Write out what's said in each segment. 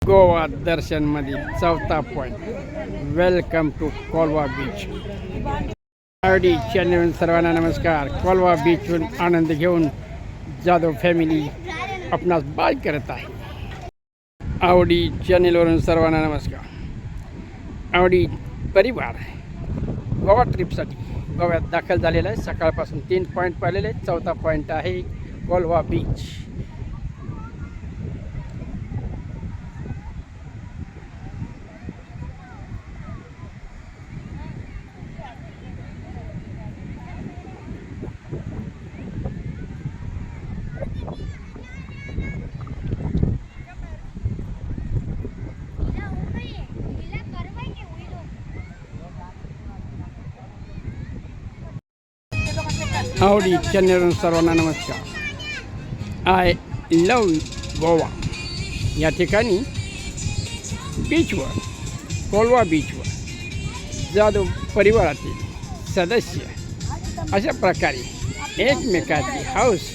गोवा दर्शनमध्ये चौथा point. Welcome to Colva beach. आवडी चॅनलवरून सर्वांना नमस्कार. कोलवा बीचवरून आनंद घेऊन जाधव फॅमिली आपणास बाय करत आहे. आवडी चॅनलवरून सर्वांना नमस्कार. आवडी परिवार गोवा ट्रिपसाठी गोव्यात दाखल झालेला आहे. सकाळपासून 3 पॉईंट पाहिलेले आहेत. चौथा पॉईंट आहे कोलवा बीच. आवडी चॅनलवरून सर्वांना नमस्कार. आय लव गोवा या ठिकाणी बीचवर कोलवा बीचवर जाधव परिवारातील सदस्य अशा प्रकारे एकमेकाची हाऊस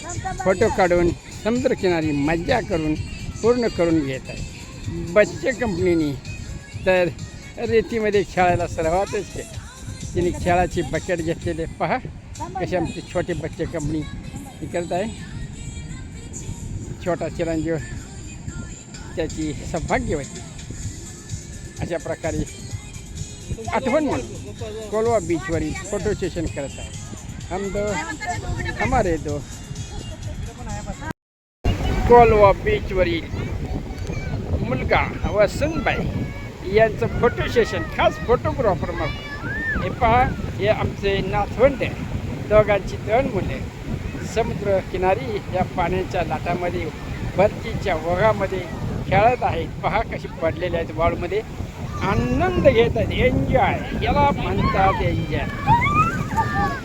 फोटो काढून समुद्रकिनारी मज्जा करून पूर्ण करून घेत आहे. बच्चे कंपनीने तर रेतीमध्ये खेळायला सुरुवातच केली. तिने खेळाची बकेट घेतलेले पहा कसे आमचे छोटे बच्चे कंपनी हे करत आहे. छोटा चिरंजीव त्याची सौभाग्यवती अशा प्रकारे आठवण म्हणून कोलवा बीचवरील फोटो सेशन करत आहे. हम दो हमारे दो. कोलवा बीचवरील मुलगा व सुनबाई यांचं फोटो सेशन खास फोटोग्राफर म्हणून हे पहा. हे आमचे नातवंड दोघांची 2 मुले समुद्रकिनारी या पाण्याच्या लाटामध्ये भरतीच्या ओघामध्ये खेळत आहेत. पहा कशी पडलेले आहेत वाळूमध्ये. आनंद घेत आहेत. एन्जॉय याला म्हणतात एन्जॉय.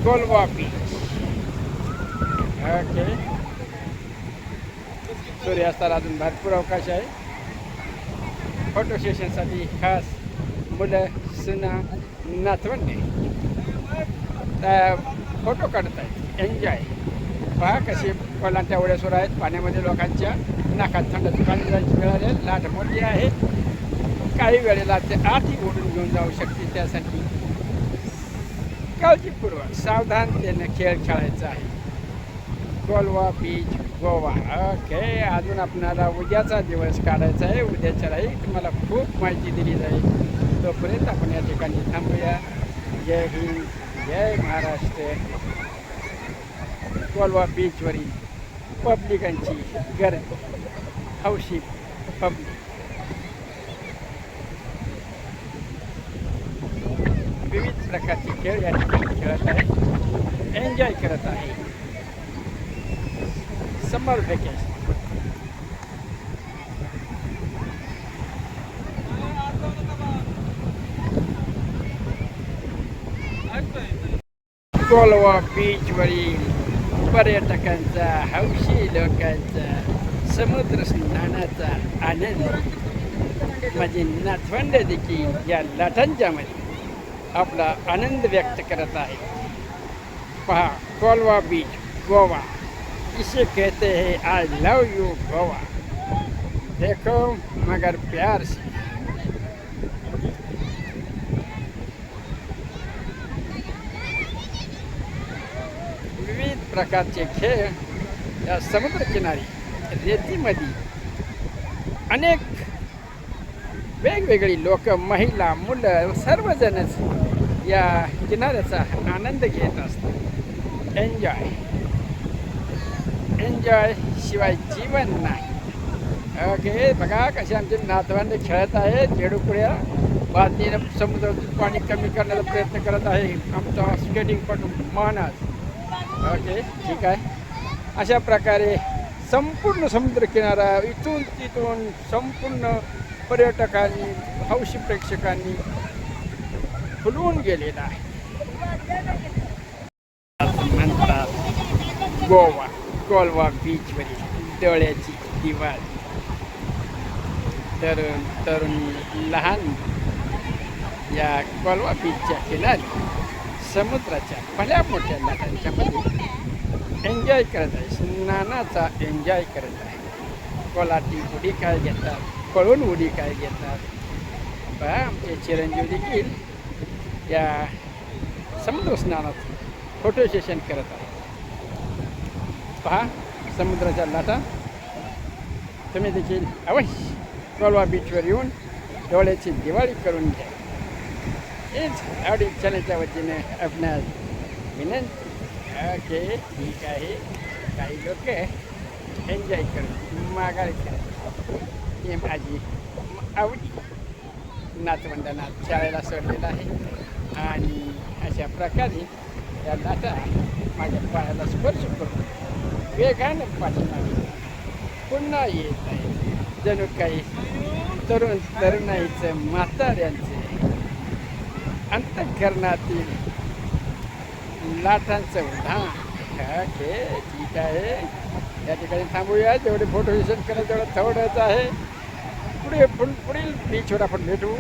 कोलवा बीच. ओके. सूर्यास्ताला अजून भरपूर अवकाश आहे. फोटो सेशनसाठी खास मुलं सुना नातवंडे फोटो काढत आहेत. एन्जॉय. पहा कसे कोलांट्या उड्या सुरू आहेत पाण्यामध्ये. लोकांच्या नाकात थंड पाणी मिळाले. लाट मोठी आहे. काही वेळेला ते आधी ओढून घेऊन जाऊ शकते. त्यासाठी काळजीपूर्वक सावधानतेने खेळ खेळायचा आहे. कोलवा बीच गोवा. ओके. अजून आपणाला उद्याचा दिवस काढायचा आहे. उद्याच्या राहील तुम्हाला खूप माहिती दिली जाईल. तोपर्यंत आपण या ठिकाणी थांबूया. जय हिंद, जय महाराष्ट्र. कोलवा बीचवरील पब्लिकांची गर्दी, हौशी पब्लिक. विविध प्रकारचे खेळ या ठिकाणी खेळत आहे. एन्जॉय करत आहे. समर व्हॅकेशन. कोलवा बीचवरील पर्यटकांचा, हौशी लोकांचा समुद्र स्नानाचा आनंद माझे नातवंड देखील या लाटांच्या मध्ये आपला आनंद व्यक्त करत आहे. पहा कोलवा बीच गोवा. इसे कहते हैं आई लव यू गोवा. देखो मगर प्यार से. विविध प्रकारचे खेळ या समुद्रकिनारी रेतीमध्ये अनेक वेगवेगळी लोक, महिला, मुलं सर्वजणच या किनाऱ्याचा आनंद घेत असतात. एन्जॉय. एन्जॉय शिवाय जीवन नाही. ओके. बघा कसे आमचे नातवंड खेळत आहे. चेडूपुड्या बादलीनं समुद्रातून पाणी कमी करण्याचा प्रयत्न करत आहे आमचा स्केटिंगपटू मानस. ओके. ठीक आहे. अशा प्रकारे संपूर्ण समुद्रकिनारा इथून तिथून संपूर्ण पर्यटकांनी, हौशी प्रेक्षकांनी फुलवून गेलेला आहे. म्हणतात गोवा कोलवा बीचवरील डोळ्याची दिवाळी. तरुण लहान या कोलवा बीचच्या किनारी समुद्राच्या भल्या मोठ्या लाटांच्या मध्ये एन्जॉय करत आहे. स्नानाचा एन्जॉय करत आहे. कोलाटी उडी काय घेतात. पळून उडी काय घेतात. पहा आमचे चिरंजीव देखील या समुद्र स्नानात फोटो सेशन करत आहे. पहा समुद्राच्या लाटा. तुम्ही देखील अवश्य कोलवा बीचवर येऊन डोळ्याची दिवाळी करून घ्या. हेच आवडी चॅनलच्या वतीने आपणास विनंती. ओके ठीक आहे. काही लोक एन्जॉय करून माघारी करत हे माझी आवडी नातवंडांना शाळेला सोडलेलं आहे आणि अशा प्रकारे या लाटा माझ्या पायाला स्पर्श करून वेगानं पाठीमागे पुन्हा येत आहे. जणू काही तरुणाईचं म्हाताऱ्यांचे अंतःकरणातील लाटांचं उधाण. ओके ठीक आहे. या ठिकाणी थांबूया. जेवढे फोटो सेशन करा तेवढं थोडंच आहे. पुढील बीचवर आपण भेटू.